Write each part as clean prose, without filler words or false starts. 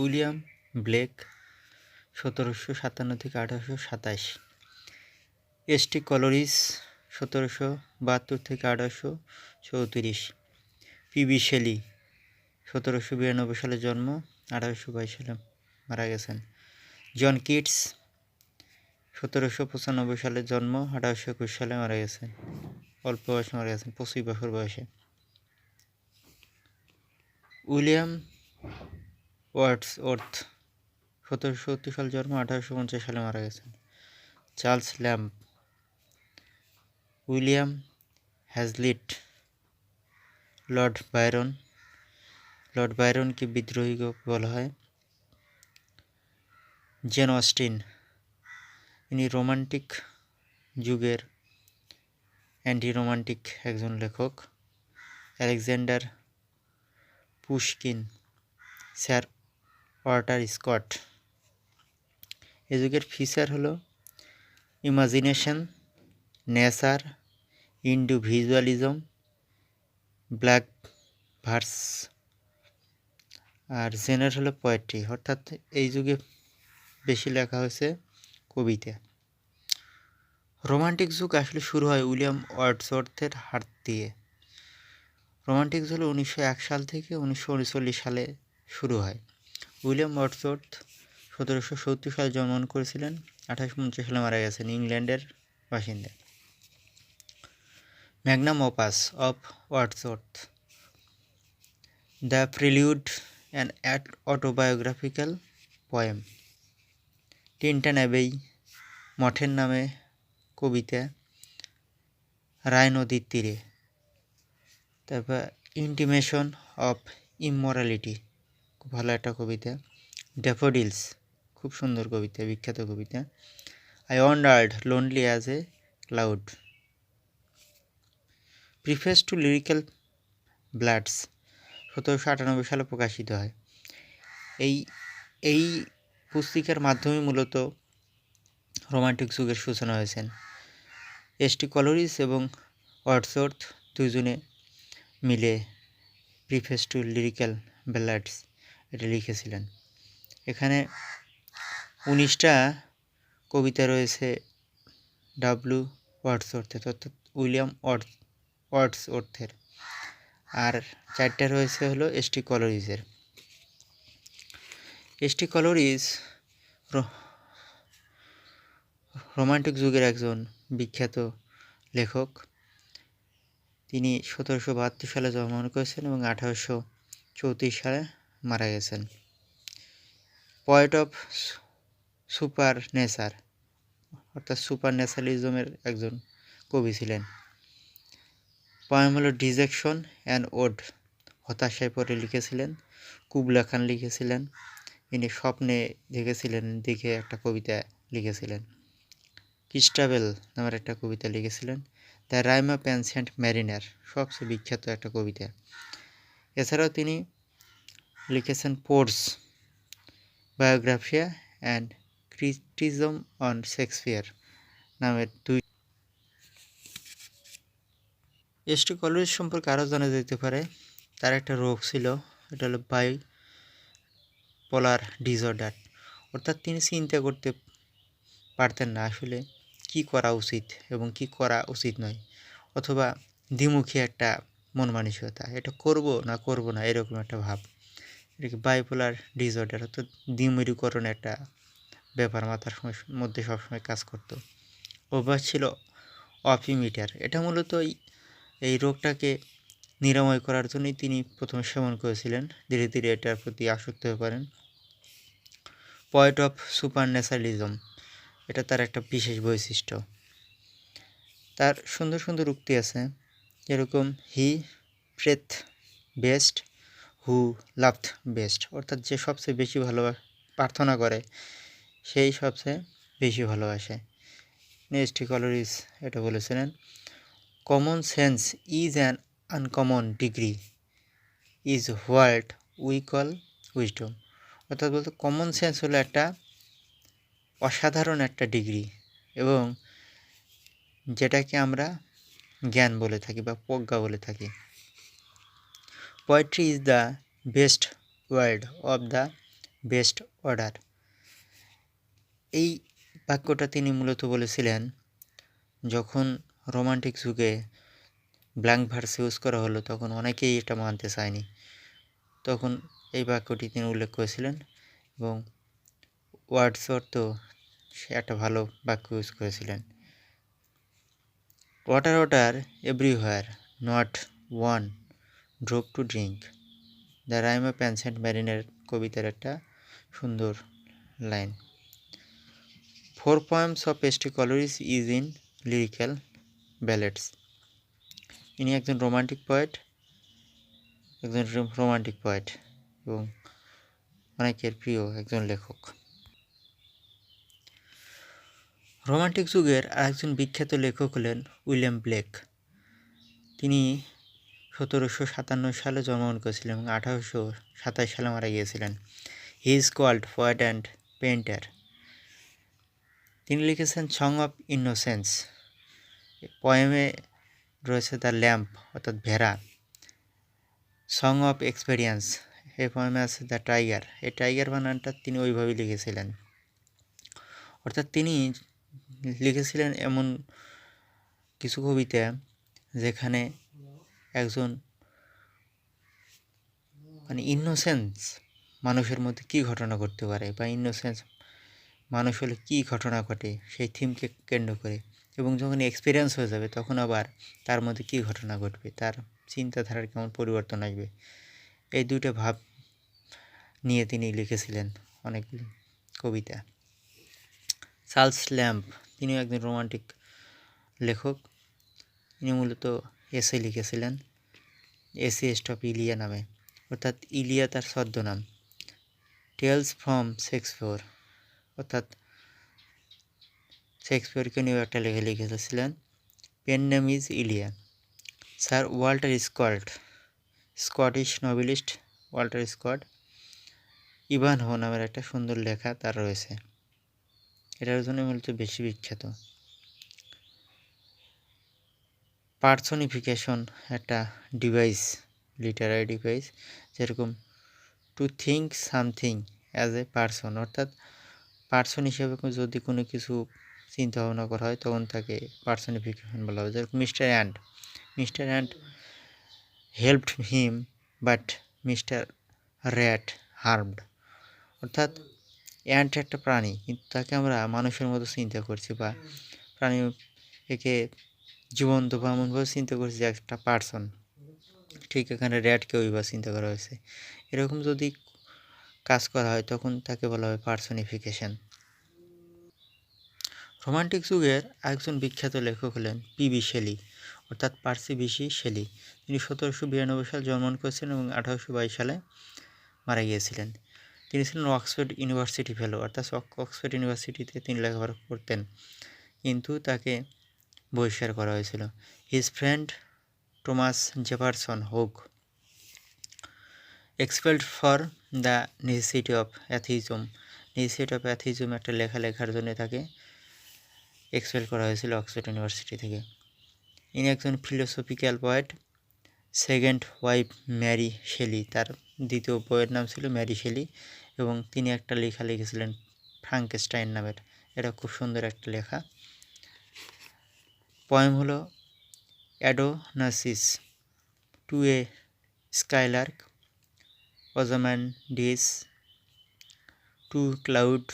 William Blake 1757 থেকে 1827। ST কলোরিজ 1772 থেকে 1834। PB Shelley 1792 সালে জন্ম, 1822 সালে মারা গেছেন। জন কিটস 1795 সালে জন্ম, 1821 সালে মারা গেছেন। অল্প বয়সে মারা গেছেন, 25 বছর বয়সে। উইলিয়াম ওয়ার্ডসওয়ার্থ 1770 সালে জন্ম, 1850 সালে মারা গেছেন। Charles Lamb, William Hazlitt, Lord বাইরনকে বিদ্রোহী বলা হয়। জেন অস্টিন, ইনি রোমান্টিক যুগের অ্যান্টি রোমান্টিক একজন লেখক। Alexander Pushkin, sir Walter Scott. এ যুগের ফিচার হলো imagination, nature, individualism, black verse, আর জেনার হলো পোয়েট্রি। অর্থাৎ এই যুগে বেশি লেখা হয়েছে কবিতা। রোমান্টিক যুগ আসলে শুরু হয় উইলিয়াম ওয়ার্ডসওয়ার্থের হাত দিয়ে। রোমান্টিক যুগ হলো 1901 সাল থেকে 1939 সালে শুরু হয়। উইলিয়াম ওয়ার্ডসওয়ার্থ 1770 সালে জন্মগ্রহণ করেছিলেন, 1850 সালে মারা গেছেন। ইংল্যান্ডের বাসিন্দা। Magnum opus of Wordsworth, the prelude and autobiographical poem. Tintern Abbey, মঠের নামে কবিতা। রায় নদীর তীরে। তারপর ইন্টিমেশন অফ ইমমরালিটি, খুব ভালো একটা কবিতা। ড্যাফোডিলস, খুব সুন্দর কবিতা, বিখ্যাত কবিতা। I wandered lonely as a cloud. Preface to lyrical ballads 1798 সালে প্রকাশিত হয়। এই পুস্তিকার মাধ্যমে মূলত রোমান্টিক যুগের সূচনা হয়েছেন। এসটি কলোরিজ এবং ওয়ার্ডসওয়ার্থ দুজনে মিলে প্রিফেস টু লিরিক্যাল ব্যালাডস এটা লিখেছিলেন। এখানে 19টা কবিতা রয়েছে ডাব্লিউ ওয়ার্ডসওয়ার্থের, অর্থাৎ উইলিয়াম ওয়ার্ডসওয়ার্থের, আর 4টা রয়েছে হলো এসটি কলোরিজের। এসটি কলোরিজ রোমান্টিক যুগের একজন বিখ্যাত লেখক। তিনি 1772 সালে জন্মগ্রহণ করেছেন এবং 1834 সালে মারা গেছেন। পয়েট অফ সুপার নেচার, অর্থাৎ সুপার ন্যাচারালিজমের একজন কবি ছিলেন। পয়েম হলো ডিজেকশন অ্যান্ড ওড, হতাশায় পরে লিখেছিলেন। কুবলা খান লিখেছিলেন, ইনি স্বপ্নে দেখেছিলেন, দেখে একটা কবিতা লিখেছিলেন। ক্রিস্টাবেল নামের একটা কবিতা লিখেছিলেন। The rime of ancient mariner, সবচেয়ে বিখ্যাত একটা কবিতা। এছাড়াও তিনি লিখেছেন পোর্স, Biographia and criticism on Shakespeare নামের 2। এসটি কলোরিজ সম্পর্কে আরও জানা যেতে পারে। তার একটা রোগ ছিল, এটা হলো বাইপোলার ডিসঅর্ডার। অর্থাৎ তিনি চিন্তা করতে পারতেন না আসলে কি করা উচিত এবং কি করা উচিত নয়, অথবা দ্বিমুখী একটা মন মানসিকতা, এটা করব না এরকম একটা ভাব। এটাকে বাইপোলার ডিসঅর্ডার, অর্থাৎ দ্বিমেরুকরণ একটা ব্যাপার মাথার মধ্যে সবসময় কাজ করতো। অভ্যাস ছিল অফিমিটার। এটা মূলত এই রোগটাকে নিরাময় করার জন্যই তিনি প্রথমে সেবন করেছিলেন, ধীরে ধীরে এটার প্রতি আসক্ত হয়ে পড়েন। পয়েট অফ সুপার ন্যাচারালিজম, এটা তার একটা বিশেষ বৈশিষ্ট্য। তার সুন্দর সুন্দর উক্তি আছে, যেরকম হি প্রেথ বেস্ট হু লাভড বেস্ট, অর্থাৎ যে সবচেয়ে বেশি ভালো প্রার্থনা করে সেই সবচেয়ে বেশি ভালোবাসে। এসটি কলোরিজ এটা বলেছিলেন। Common sense is an uncommon degree is what we call wisdom, অর্থাৎ বলতে কমন সেন্স হলো একটা অসাধারণ একটা ডিগ্রি, এবং যেটাকে আমরা জ্ঞান বলে থাকি বা প্রজ্ঞা বলে থাকি। Poetry is the best word of the best order. এই বাক্যটা তিনি মূলত বলেছিলেন যখন রোমান্টিক যুগে ব্ল্যাঙ্ক ভার্স ইউজ করা হলো, তখন অনেকেই এটা মানতে চায়নি। তখন এই বাক্যটি তিনি উল্লেখ করেছিলেন এবং ওয়ার্ডসওয়ার্থও সে একটা ভালো বাক্য ইউজ করেছিলেন। Water water everywhere, not one drop to drink, the rime of ancient ম্যারিনের কবিতার একটা সুন্দর লাইন। 4 poems of P.S.T. Coleridge is in lyrical ballads. ইনি একজন রোমান্টিক পোয়েট এবং অনেকের প্রিয় একজন লেখক। রোমান্টিক যুগের আরেকজন বিখ্যাত লেখক হলেন উইলিয়াম ব্লেক। তিনি 1757 সালে জন্মগ্রহণ করেছিলেন এবং 1827 সালে মারা গিয়েছিলেন। He is called poet and painter. তিনি লিখেছেন সং অফ ইনোসেন্স, পোয়েমে রয়েছে দ্য ল্যাম্প অর্থাৎ ভেড়া। সং অফ এক্সপেরিয়েন্স, এই পোয়েমে আছে দ্য টাইগার। এই টাইগার বানানটা তিনি ওইভাবেই লিখেছিলেন। অর্থাৎ তিনি লিখেছিলেন এমন কিছু কবিতা যেখানে একজন ইনোসেন্স মানুষের মধ্যে কী ঘটনা ঘটতে পারে বা ইনোসেন্স মানুষ হলে কী ঘটনা ঘটে সেই থিমকে কেন্দ্র করে, এবং যখন এক্সপিরিয়েন্স হয়ে যাবে তখন আবার তার মধ্যে কী ঘটনা ঘটবে, তার চিন্তাধারার কেমন পরিবর্তন আসবে, এই দুইটা ভাব নিয়ে তিনি লিখেছিলেন অনেকগুলি কবিতা। চার্লস ল্যাম্ব, তিনিও একজন রোমান্টিক লেখক। তিনি মূলত এসে লিখেছিলেন, এসিয়েস্ট অফ ইলিয়া নামে, অর্থাৎ ইলিয়া তার ছদ্মনাম। টেলস ফ্রম শেক্সপিয়র, অর্থাৎ শেক্সপিয়রকে নিয়েও একটা লেখা লিখেছিলেন। Pen name is Elia. Sir Walter Scott, Scottish novelist Walter Scott, Ivanhoe নামের একটা সুন্দর লেখা তার রয়েছে, এটার জন্য মূলত বেশি বিখ্যাত। পার্সনিফিকেশন একটা ডিভাইস, লিটারারি ডিভাইস, যেরকম to think something as a person, অর্থাৎ পার্সন হিসেবে যদি কোনো কিছু চিন্তা ভাবনা করা হয় তখন তাকে পার্সনিফিকেশন বলা হয়। যেরকম mister and helped him but mister rat harmed, অর্থাৎ অ্যান্ট একটা প্রাণী, কিন্তু তাকে আমরা মানুষের মতো চিন্তা করছি বা প্রাণী একে জীবন্ত বা এমনভাবে চিন্তা করছি যে একটা পার্সন। ঠিক এখানে র্যাটকেও ওইভাবে চিন্তা করা হয়েছে। এরকম যদি কাজ করা হয় তখন তাকে বলা হয় পার্সনিফিকেশন। রোমান্টিক যুগের একজন বিখ্যাত লেখক হলেন পিবি শেলি, অর্থাৎ পার্সি বিশি শেলি। তিনি 1792 সালে জন্মগ্রহণ করেছিলেন এবং 1822 সালে মারা গিয়েছিলেন। তিনি ছিলেন অক্সফোর্ড ইউনিভার্সিটি ফেলো, অর্থাৎ অক্সফোর্ড ইউনিভার্সিটিতে তিনি লেখাপড়া করতেন, কিন্তু তাকে বহিষ্কার করা হয়েছিল। হিজ ফ্রেন্ড টমাস জেফারসন হোক expelled for the necessity of atheism, একটা লেখার জন্য তাকে এক্সপেল করা হয়েছিল অক্সফোর্ড ইউনিভার্সিটি থেকে। ইনি একজন philosophical poet. Second wife Mary Shelley, তার দ্বিতীয় বইয়ের নাম ছিল ম্যারি শেলি, এবং তিনি একটা লেখা লিখেছিলেন ফ্রাঙ্কেস্টাইন নামের, এটা খুব সুন্দর একটা লেখা। পয়েম হলো Adonais to a skylark, Ozymandias to cloud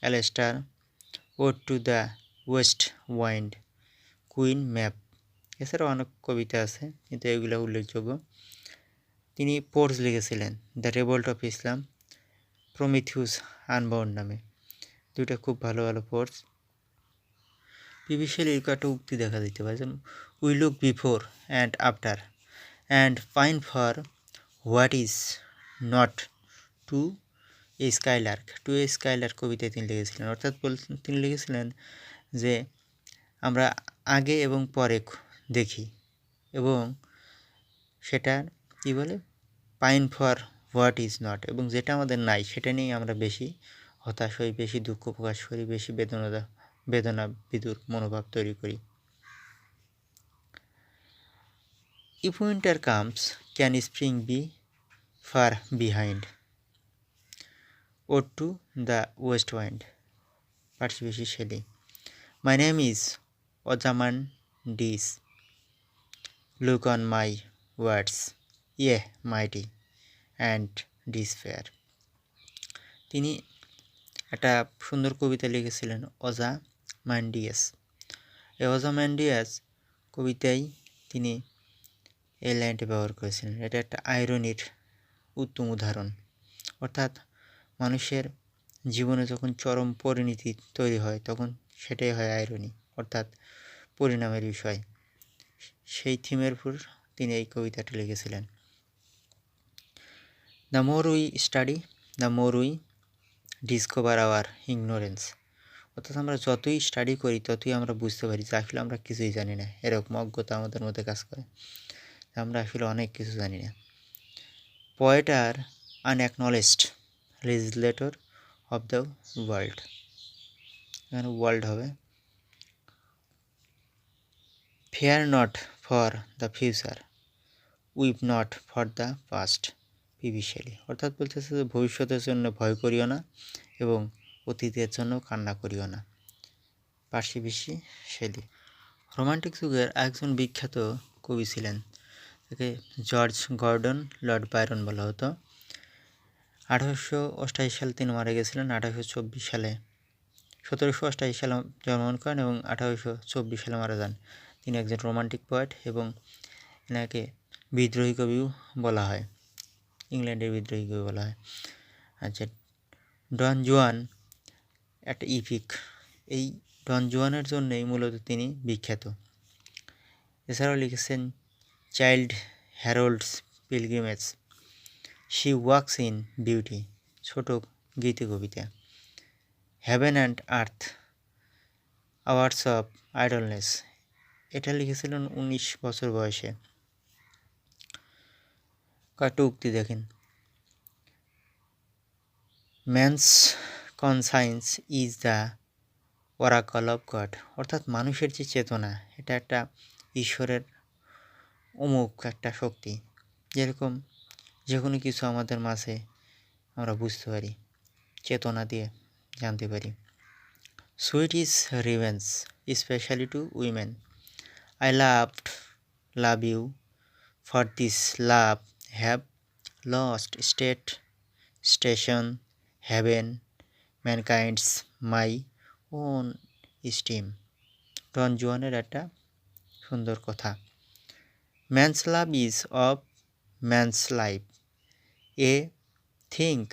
Alastor, ode to the west wind, queen Mab. এছাড়াও অনেক কবিতা আছে কিন্তু এগুলো উল্লেখযোগ্য। তিনি পোর্স লিখেছিলেন the revolt of Islam, Prometheus unbound নামে, দুইটা খুব ভালো ভালো পোর্স। পিবি শেলির একটা উক্তি দেখা দিতে পারে, যেমন we look before and after and fine for what is not to a skylark. To a skylark কবিতায় তিনি লিখেছিলেন, অর্থাৎ তিনি লিখেছিলেন যে আমরা আগে এবং পরে দেখি এবং সেটা কী বলে pine for what is not, এবং যেটা আমাদের নাই সেটা নিয়েই আমরা বেশি হতাশ হই, বেশি দুঃখ প্রকাশ করি, বেশি বেদনা বিদুর মনোভাব তৈরি করি। If winter comes can spring be far behind, Ode to the West Wind, Percy Bysshe Shelley. My name is Ozymandias. Look on my words, ye mighty and despair. তিনি একটা সুন্দর কবিতা লিখেছিলেন ওজামান্ডিয়াস। এই ওজামান্ডিয়াস কবিতায় তিনি এই লাইনটি ব্যবহার করেছিলেন। এটা একটা আইরনির উত্তম উদাহরণ। অর্থাৎ মানুষের জীবনে যখন চরম পরিণতি তৈরি হয় তখন সেটাই হয় আইরনি, অর্থাৎ পরিণামের বিষয়। সেই থিমের উপর তিনি এই কবিতাটি লিখেছিলেন। The more we study, the more we discover hour ignorance. অর্থাৎ আমরা যতই স্টাডি করি ততই আমরা বুঝতে পারি যে আসলে আমরা কিছুই জানি না। এরকম অজ্ঞতা আমাদের মধ্যে কাজ করে, আমরা আসলে অনেক কিছু জানি না। Poet are unacknowledged legislator of the world, এখানে ওয়ার্ল্ড হবে। Fear not for the future, weep not for the past, P B Shelley. অর্থাৎ বলতেছে যে ভবিষ্যতের জন্য ভয় করিও না এবং অতীতের জন্য কান্না করিও না, পার্সিবেশি শেলি। রোমান্টিক যুগের একজন বিখ্যাত কবি ছিলেন, তাকে জর্জ গর্ডন লর্ড বায়রন বলা হতো। 1888 সালে তিনি মারা গেছিলেন। 1824 সালে 1788 সালে জন্মগ্রহণ করেন এবং 1824 সালে মারা যান। তিনি একজন রোমান্টিক পোয়েট এবং এনাকে বিদ্রোহী কবিও বলা হয়, ইংল্যান্ডের বিদ্রোহী কবি বলা হয়। আচ্ছা, ডন জুয়ান একটা ইপিক, এই ডন জুয়ানের জন্যই মূলত তিনি বিখ্যাত। এছাড়াও লিখেছেন child Harold's pilgrimage, she walks in beauty, ছোট গীতি কবিতা, heaven and earth, hours of idleness, এটা লিখেছিলেন 19 বছর বয়সে। কয়েকটা উক্তি দেখেন। Man's conscience is the oracle of God, অর্থাৎ মানুষের যে চেতনা এটা একটা ঈশ্বরের অমুক একটা শক্তি, যেরকম যে কোনো কিছু আমাদের মাঝে আমরা বুঝতে পারি, চেতনা দিয়ে জানতে পারি। Sweet is revenge specially two women, I love you for this love have lost station haven ম্যানকাইন্ডস my own steam. ডন জুয়ানের একটা সুন্দর কথা। Man's love is of man's life, A think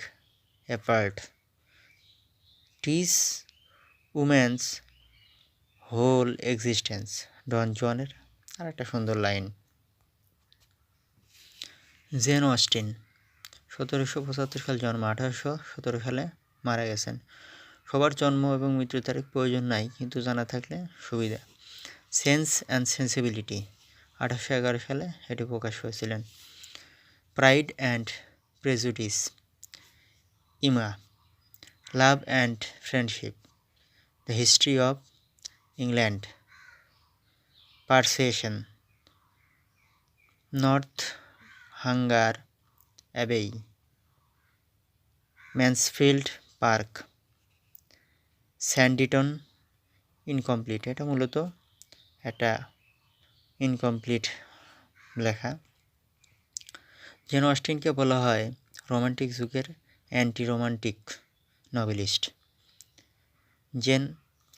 apart, tease women's whole existence. ডন জুয়ানের আর একটা সুন্দর line. Gen Austin 1775 সাল জন্ম, 1817 সালে মারা গেছেন। সবার জন্ম এবং মৃত্যু তারিখ প্রয়োজন নাই, কিন্তু জানা থাকলে সুবিধা। সেন্স অ্যান্ড সেন্সিবিলিটি 1811 সালে এটি প্রকাশ হয়েছিলেন। Pride and prejudice, Emma, love and friendship, the history of England, persuasion, Northanger Abbey, Mansfield Park, Sanditon incomplete. এটা মূলত একটা ইনকমপ্লিট লেখা। জেন অস্টিনকে বলা হয় রোমান্টিক যুগের anti romantic novelist. Jane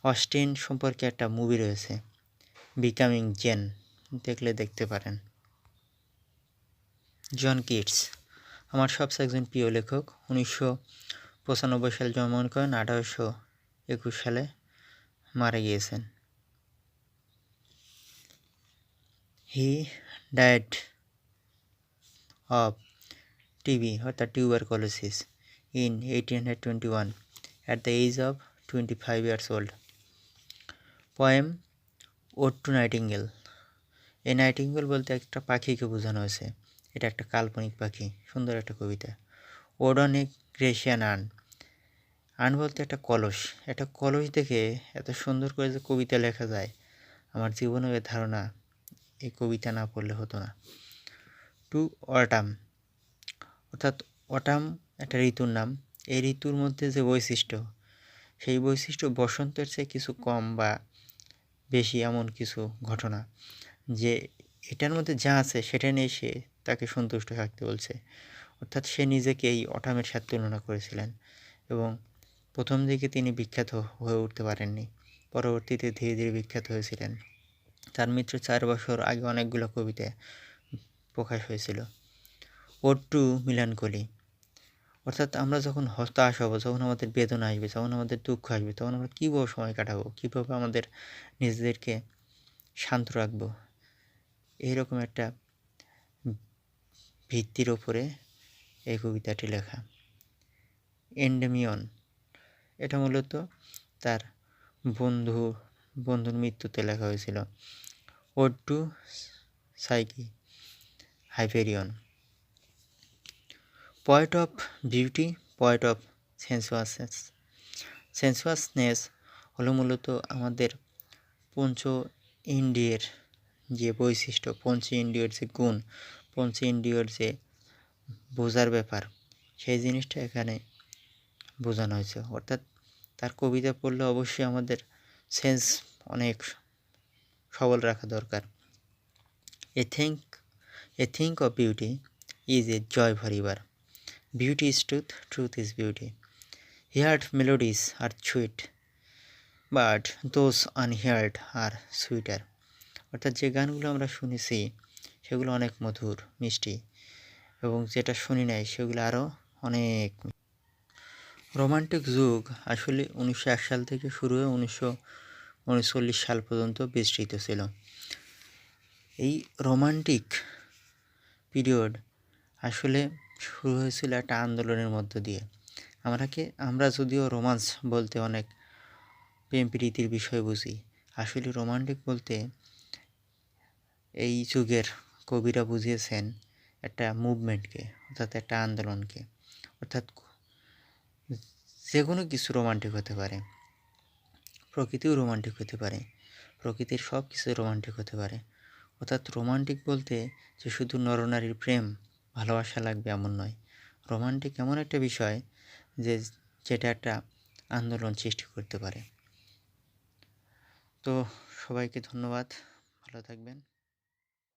Austen সম্পর্কে একটা মুভি রয়েছে, বিকামিং জেন, দেখলে দেখতে পারেন। জন কিটস আমার সবচেয়ে একজন প্রিয় লেখক। 1995 সালে জন্মগ্রহণ করেন, 1821 সালে মারা গিয়েছেন। হি ডায়েড অফ টিবি অর্থাৎ tuberculosis in 1821 at the age of 25 years old. Poem ode to nightingale. এই নাইটিঙ্গেল বলতে একটা পাখিকে বোঝানো হয়েছে, এটা একটা কাল্পনিক পাখি, সুন্দর একটা কবিতা। Ode on a Grecian urn, urn বলতে একটা কলস, একটা কলস দেখে এত সুন্দর করে যে কবিতা লেখা যায়, আমার জীবনের ধারণা এই কবিতা না পড়লে হতো না। টু অটাম, অর্থাৎ অটাম একটা ঋতুর নাম, এই ঋতুর মধ্যে যে বৈশিষ্ট্য, সেই বৈশিষ্ট্য বসন্তের চেয়ে কিছু কম বা বেশি এমন কিছু ঘটনা, যে এটার মধ্যে যা আছে সেটা নিয়ে সে তাকে সন্তুষ্ট থাকতে বলছে। অর্থাৎ সে নিজেকে এই অটামের সাথে তুলনা করেছিলেন এবং প্রথম দিকে তিনি বিখ্যাত হয়ে উঠতে পারেননি। পরবর্তীতে ধীরে ধীরে বিখ্যাত হয়েছিলেন। তার মৃত্যুর 4 বছর আগে অনেকগুলো কবিতা প্রকাশ হয়েছিল। ওড টু মিলানকলি, অর্থাৎ আমরা যখন হতাশ হব, যখন আমাদের বেদনা আসবে, যখন আমাদের দুঃখ আসবে, তখন আমরা কীভাবে সময় কাটাবো, কীভাবে আমাদের নিজেদেরকে শান্ত রাখবো, এইরকম একটা ভিত্তির ওপরে এই কবিতাটি লেখা। এন্ডেমিয়ন, এটা মূলত তার বন্ধুর মৃত্যুতে লেখা হয়েছিল। Ode to Psyche Hyperion, poet of beauty, poet of sensuousness হলো মূলত আমাদের পঞ্চ ইন্দ্রিয়ের যে বৈশিষ্ট্য, পঞ্চ ইন্দ্রিয়ের যে গুণ, পঞ্চ ইন্দ্রিয়ের যে বোঝার ব্যাপার, সেই জিনিসটা এখানে বোঝানো হয়েছে। অর্থাৎ তার কবিতা পড়লে অবশ্যই আমাদের সেন্স অনেক সবল রাখা দরকার। A thing of beauty is a joy forever, beauty is truth, truth is beauty, heard melodies are sweet but those unheard are sweeter. অর্থাৎ যে গানগুলো আমরা শুনেছি সেগুলো অনেক মধুর, মিষ্টি, এবং যেটা শুনি নাই সেগুলো আরও অনেক। রোমান্টিক যুগ আসলে 1901 সাল থেকে শুরু হয়ে 1939 সাল পর্যন্ত বিস্তৃত ছিল। এই রোমান্টিক পিরিয়ড আসলে শুরু হয়েছিল একটা আন্দোলনের মধ্য দিয়ে। আমরা যদিও রোমান্স বলতে অনেক প্রেম প্রীতির বিষয় বুঝি, আসলে রোমান্টিক বলতে এই যুগের কবিরা বুঝিয়েছেন একটা মুভমেন্টকে, অর্থাৎ একটা আন্দোলনকে। অর্থাৎ যে কোনো কিছু রোমান্টিক হতে পারে, প্রকৃতিও রোমান্টিক হতে পারে, প্রকৃতির সব কিছু রোমান্টিক হতে পারে। অর্থাৎ রোমান্টিক বলতে যে শুধু নরনারীর প্রেম ভালোবাসা লাগবে এমন নয়। রোমান্টিক এমন একটা বিষয় যেটা একটা আন্দোলন সৃষ্টি করতে পারে। তো সবাইকে ধন্যবাদ, ভালো থাকবেন।